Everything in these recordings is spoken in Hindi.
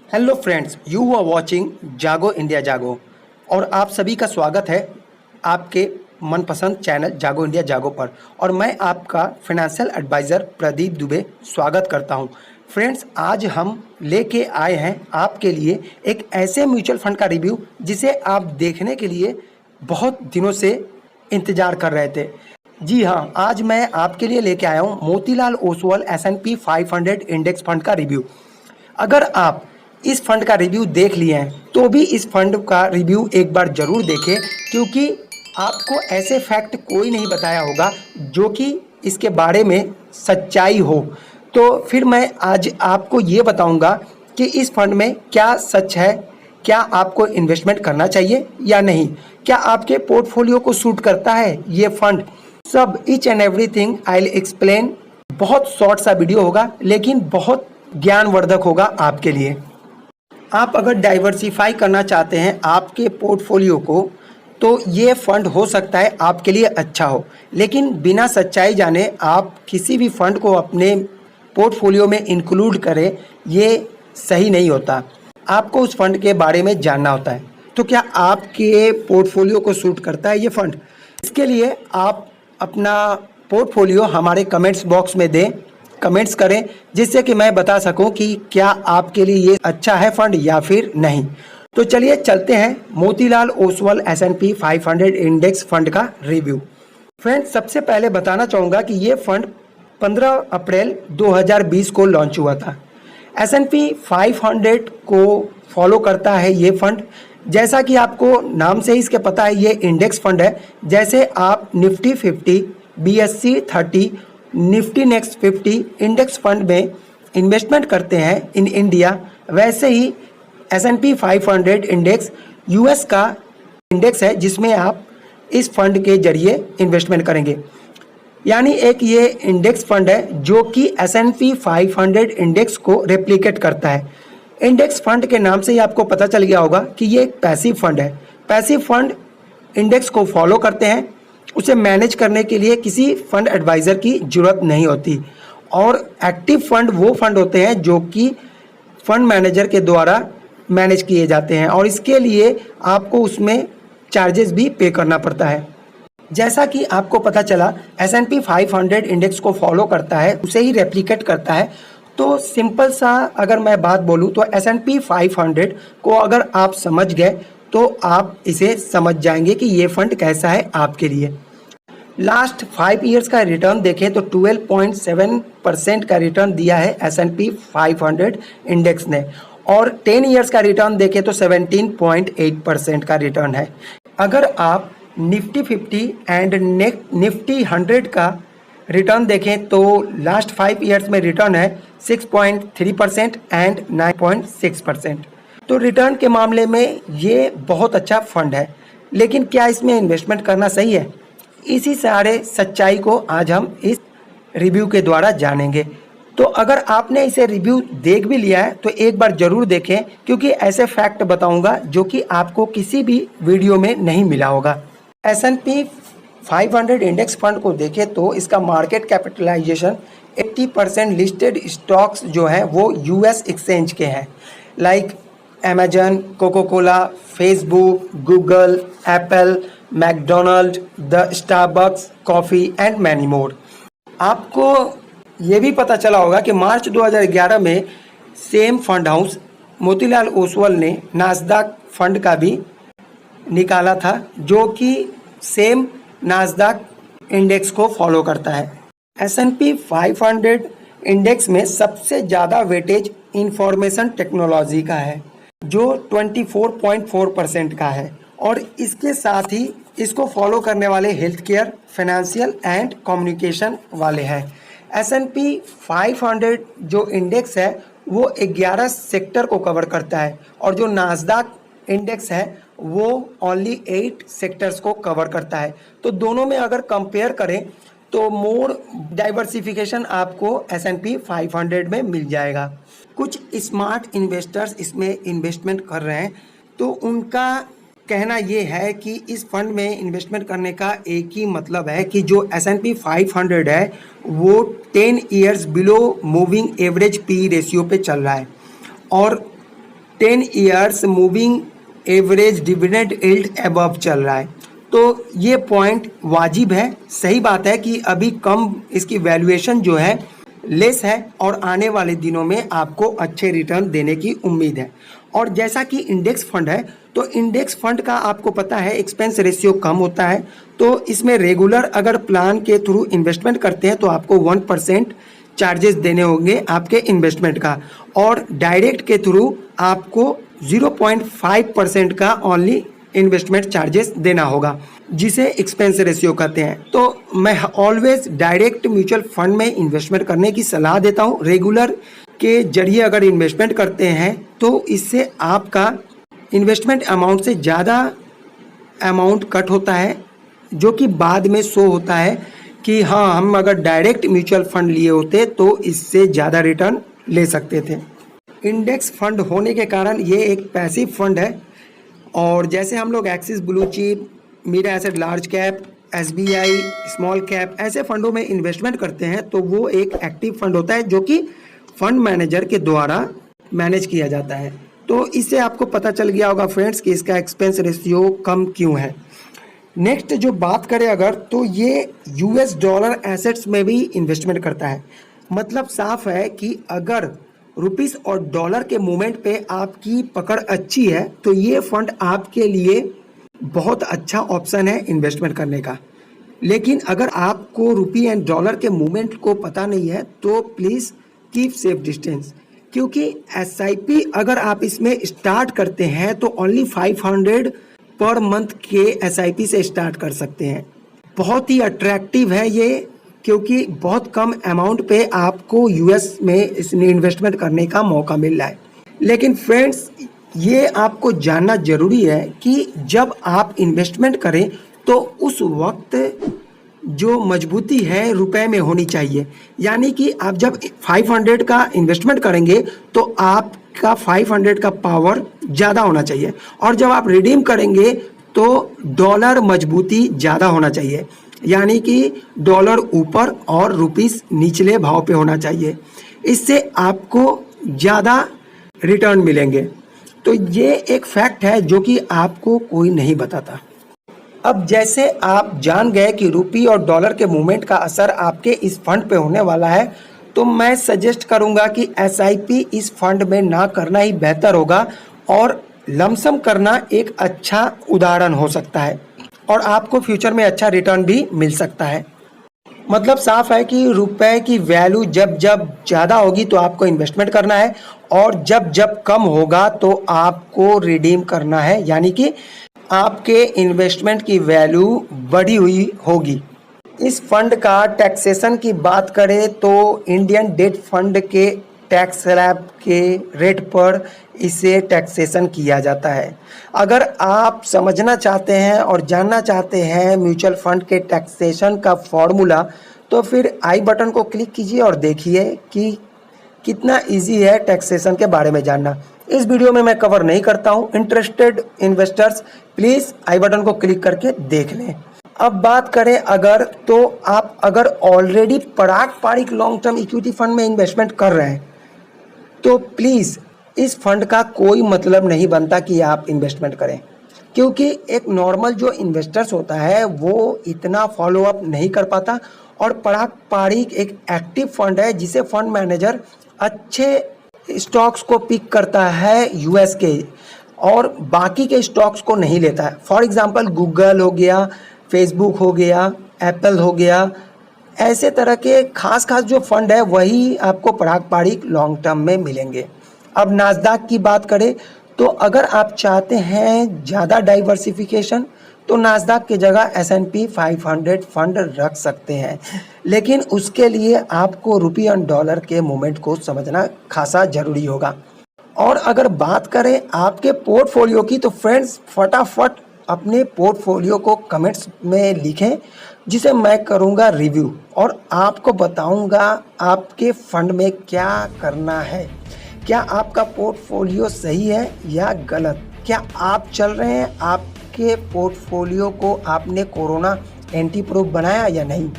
Hello friends, you are watching Jago India Jago और आप सभी का स्वागत है आपके मनपसंद चैनल जागो इंडिया जागो पर। और मैं आपका फाइनेंशियल एडवाइज़र प्रदीप दुबे स्वागत करता हूं। फ्रेंड्स, आज हम लेके आए हैं आपके लिए एक ऐसे म्यूचुअल फंड का रिव्यू जिसे आप देखने के लिए बहुत दिनों से इंतज़ार कर रहे थे। जी हाँ, आज मैं आपके लिए लेके आया हूँ Motilal Oswal S&P 500 index fund का रिव्यू। अगर आप इस फंड का रिव्यू देख लिए हैं तो भी इस फंड का रिव्यू एक बार ज़रूर देखें, क्योंकि आपको ऐसे फैक्ट कोई नहीं बताया होगा जो कि इसके बारे में सच्चाई हो। तो फिर मैं आज आपको ये बताऊंगा कि इस फंड में क्या सच है, क्या आपको इन्वेस्टमेंट करना चाहिए या नहीं, क्या आपके पोर्टफोलियो को सूट करता है ये फंड। सब each and everything I will explain. बहुत शॉर्ट सा वीडियो होगा लेकिन बहुत ज्ञानवर्धक होगा आपके लिए। आप अगर डाइवर्सिफाई करना चाहते हैं आपके पोर्टफोलियो को तो ये फंड हो सकता है आपके लिए अच्छा हो, लेकिन बिना सच्चाई जाने आप किसी भी फंड को अपने पोर्टफोलियो में इंक्लूड करें ये सही नहीं होता। आपको उस फंड के बारे में जानना होता है। तो क्या आपके पोर्टफोलियो को सूट करता है ये फंड? इसके लिए आप अपना पोर्टफोलियो हमारे कमेंट्स बॉक्स में दें, कमेंट्स करें, जिससे कि मैं बता सकूं कि क्या आपके लिए ये अच्छा है फंड या फिर नहीं। तो चलिए चलते हैं Motilal Oswal S&P 500 index fund का रिव्यू। फ्रेंड्स, सबसे पहले बताना चाहूँगा कि ये फंड 15 अप्रैल 2020 को लॉन्च हुआ था। S&P 500 को फॉलो करता है ये फंड। जैसा कि आपको नाम से ही इसके पता है, ये इंडेक्स फंड है। जैसे आप Nifty 50, BSE 30, Nifty next 50 index fund में इन्वेस्टमेंट करते हैं इन इंडिया, वैसे ही S&P 500 इंडेक्स US का इंडेक्स है जिसमें आप इस फंड के जरिए इन्वेस्टमेंट करेंगे। यानी एक ये इंडेक्स फंड है जो कि S&P 500 इंडेक्स को रेप्लिकेट करता है। इंडेक्स फंड के नाम से ही आपको पता चल गया होगा कि ये एक पैसिव फंड है। पैसिव फंड इंडेक्स को फॉलो करते हैं, उसे मैनेज करने के लिए किसी फंड एडवाइज़र की ज़रूरत नहीं होती। और एक्टिव फंड वो फंड होते हैं जो कि फंड मैनेजर के द्वारा मैनेज किए जाते हैं और इसके लिए आपको उसमें चार्जेस भी पे करना पड़ता है। जैसा कि आपको पता चला S&P 500 इंडेक्स को फॉलो करता है, उसे ही रेप्लिकेट करता है। तो सिंपल सा अगर मैं बात बोलूँ तो S&P 500 को अगर आप समझ गए तो आप इसे समझ जाएंगे कि ये फंड कैसा है आपके लिए। लास्ट 5 इयर्स का रिटर्न देखें तो 12.7% का रिटर्न दिया है S&P 500 इंडेक्स ने, और 10 इयर्स का रिटर्न देखें तो 17.8% का रिटर्न है। अगर आप निफ्टी 50 एंड निफ्टी 100 का रिटर्न देखें तो लास्ट 5 इयर्स में रिटर्न है 6.3% एंड 9.6%। तो रिटर्न के मामले में ये बहुत अच्छा फंड है, लेकिन क्या इसमें इन्वेस्टमेंट करना सही है? इसी सारे सच्चाई को आज हम इस रिव्यू के द्वारा जानेंगे। तो अगर आपने इसे रिव्यू देख भी लिया है तो एक बार ज़रूर देखें, क्योंकि ऐसे फैक्ट बताऊंगा जो कि आपको किसी भी वीडियो में नहीं मिला होगा। S&P 500 इंडेक्स फंड को देखें तो इसका मार्केट कैपिटलाइजेशन 80% लिस्टेड स्टॉक्स जो हैं वो US एक्सचेंज के हैं, like Amazon, Coca Cola, Facebook, Google, Apple, McDonald, the Starbucks coffee and many more. आपको ये भी पता चला होगा कि मार्च 2011 में same fund house Motilal Oswal ने नास्दाक फंड का भी निकाला था, जो कि सेम नास्दाक इंडेक्स को फॉलो करता है। S&P 500 इंडेक्स में सबसे ज़्यादा वेटेज इंफॉर्मेशन टेक्नोलॉजी का है जो 24.4% का है, और इसके साथ ही इसको फॉलो करने वाले health care, financial and communication वाले हैं। S&P 500 जो इंडेक्स है वो 11 सेक्टर को कवर करता है, और जो नास्दाक इंडेक्स है वो ओनली 8 सेक्टर्स को कवर करता है। तो दोनों में अगर कंपेयर करें तो मोर डाइवर्सिफिकेशन आपको S&P 500 में मिल जाएगा। कुछ स्मार्ट इन्वेस्टर्स इसमें इन्वेस्टमेंट कर रहे हैं, तो उनका कहना ये है कि इस फंड में इन्वेस्टमेंट करने का एक ही मतलब है कि जो S&P 500 है वो 10 years below moving average P ratio पे चल रहा है, और 10 years moving average dividend yield above चल रहा है। तो ये पॉइंट वाजिब है, सही बात है कि अभी कम इसकी वैल्यूएशन जो है लेस है और आने वाले दिनों में आपको अच्छे रिटर्न देने की उम्मीद है। और जैसा कि इंडेक्स फंड है, तो इंडेक्स फंड का आपको पता है एक्सपेंस रेशियो कम होता है, तो इसमें रेगुलर अगर प्लान के थ्रू इन्वेस्टमेंट करते हैं तो आपको 1% चार्जेस देने होंगे आपके इन्वेस्टमेंट का, और डायरेक्ट के थ्रू आपको 0.5% का ओनली इन्वेस्टमेंट चार्जेस देना होगा, जिसे एक्सपेंस रेशियो कहते हैं। तो मैं ऑलवेज डायरेक्ट म्यूचुअल फंड में इन्वेस्टमेंट करने की सलाह देता हूँ। रेगुलर के जरिए अगर इन्वेस्टमेंट करते हैं तो इससे आपका इन्वेस्टमेंट अमाउंट से ज़्यादा अमाउंट कट होता है, जो कि बाद में शो होता है कि हाँ, हम अगर डायरेक्ट म्यूचुअल फंड लिए होते तो इससे ज़्यादा रिटर्न ले सकते थे। इंडेक्स फंड होने के कारण ये एक पैसिव फंड है, और जैसे हम लोग Axis blue chip, Mirae asset large cap, SBI small cap ऐसे फंडों में इन्वेस्टमेंट करते हैं, तो वो एक एक्टिव फंड होता है जो कि फंड मैनेजर के द्वारा मैनेज किया जाता है। तो इससे आपको पता चल गया होगा फ्रेंड्स कि इसका एक्सपेंस रेशियो कम क्यों है। नेक्स्ट जो बात करें अगर, तो ये यूएस डॉलर एसेट्स में भी इन्वेस्टमेंट करता है। मतलब साफ है कि अगर रुपीस और डॉलर के मूवमेंट पे आपकी पकड़ अच्छी है तो ये फंड आपके लिए बहुत अच्छा ऑप्शन है इन्वेस्टमेंट करने का। लेकिन अगर आपको रुपी एंड डॉलर के मूवमेंट को पता नहीं है तो प्लीज़ कीप सेफ डिस्टेंस, क्योंकि एसआईपी अगर आप इसमें स्टार्ट करते हैं तो ओनली 500 पर मंथ के एसआईपी से स्टार्ट कर सकते हैं। बहुत ही अट्रैक्टिव है ये, क्योंकि बहुत कम अमाउंट पे आपको यूएस में इसमें इन्वेस्टमेंट करने का मौका मिल रहा है। लेकिन फ्रेंड्स, ये आपको जानना जरूरी है कि जब आप इन्वेस्टमेंट करें तो उस वक्त जो मजबूती है रुपए में होनी चाहिए। यानी कि आप जब 500 का इन्वेस्टमेंट करेंगे तो आपका 500 का पावर ज़्यादा होना चाहिए, और जब आप रिडीम करेंगे तो डॉलर मजबूती ज़्यादा होना चाहिए, यानी कि डॉलर ऊपर और रुपीस निचले भाव पे होना चाहिए। इससे आपको ज़्यादा रिटर्न मिलेंगे। तो ये एक फैक्ट है जो कि आपको कोई नहीं बताता। अब जैसे आप जान गए कि रुपी और डॉलर के मूवमेंट का असर आपके इस फंड पे होने वाला है, तो मैं सजेस्ट करूंगा कि एसआईपी इस फंड में ना करना ही बेहतर होगा, और लमसम करना एक अच्छा उदाहरण हो सकता है और आपको फ्यूचर में अच्छा रिटर्न भी मिल सकता है। मतलब साफ है कि रुपए की वैल्यू जब जब ज़्यादा होगी तो आपको इन्वेस्टमेंट करना है, और जब जब कम होगा तो आपको रिडीम करना है, यानी कि आपके इन्वेस्टमेंट की वैल्यू बढ़ी हुई होगी। इस फंड का टैक्सेशन की बात करें तो इंडियन डेट फंड के टैक्स स्लैब के रेट पर इसे टैक्सेशन किया जाता है। अगर आप समझना चाहते हैं और जानना चाहते हैं म्यूचुअल फंड के टैक्सेशन का फॉर्मूला, तो फिर आई बटन को क्लिक कीजिए और देखिए कि कितना इजी है टैक्सेशन के बारे में जानना। इस वीडियो में मैं कवर नहीं करता हूं। Interested investors please I button को क्लिक करके देख लें। अब बात करें अगर, तो आप अगर ऑलरेडी पारंपरिक लॉन्ग टर्म इक्विटी फंड में इन्वेस्टमेंट कर रहे हैं तो प्लीज़ इस फंड का कोई मतलब नहीं बनता कि आप इन्वेस्टमेंट करें, क्योंकि एक नॉर्मल जो इन्वेस्टर्स होता है वो इतना फॉलोअप नहीं कर पाता, और पारंपरिक एक एक्टिव फंड है जिसे फंड मैनेजर अच्छे स्टॉक्स को पिक करता है यूएस के, और बाकी के स्टॉक्स को नहीं लेता है। फॉर एग्जांपल गूगल हो गया, फेसबुक हो गया, एप्पल हो गया, ऐसे तरह के खास जो फंड है वही आपको पारंपरिक लॉन्ग टर्म में मिलेंगे। अब नास्डाक की बात करें तो अगर आप चाहते हैं ज़्यादा डाइवर्सिफिकेशन तो नास्डाक की जगह S&P 500 फंड रख सकते हैं, लेकिन उसके लिए आपको रुपी और डॉलर के मूवमेंट को समझना खासा ज़रूरी होगा। और अगर बात करें आपके पोर्टफोलियो की, तो फ्रेंड्स फटाफट अपने पोर्टफोलियो को कमेंट्स में लिखें, जिसे मैं करूंगा रिव्यू और आपको बताऊंगा आपके फंड में क्या करना है। क्या आपका पोर्टफोलियो सही है या गलत? क्या आप चल रहे हैं? आपके पोर्टफोलियो को आपने कोरोना एंटी प्रूफ बनाया या नहीं?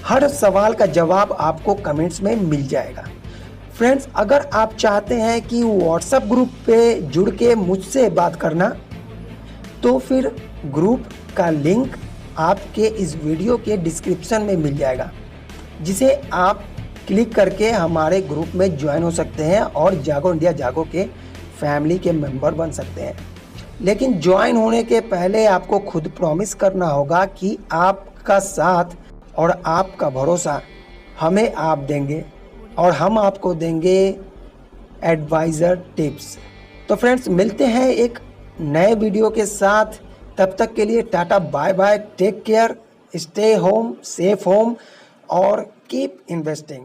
हर सवाल का जवाब आपको कमेंट्स में मिल जाएगा। फ्रेंड्स, अगर आप चाहते हैं कि व्हाट्सएप ग्रुप पे जुड़ के मुझसे बात करना, तो फिर ग्रुप का लिंक आपके इस वीडियो के डिस्क्रिप्शन में मिल जाएगा, जिसे आप क्लिक करके हमारे ग्रुप में ज्वाइन हो सकते हैं और जागो इंडिया जागो के फैमिली के मेंबर बन सकते हैं। लेकिन ज्वाइन होने के पहले आपको खुद प्रॉमिस करना होगा कि आपका साथ और आपका भरोसा हमें आप देंगे और हम आपको देंगे एडवाइज़र टिप्स। तो फ्रेंड्स, मिलते हैं एक नए वीडियो के साथ। तब तक के लिए tata, bye bye, take care, stay home, safe home और कीप इन्वेस्टिंग।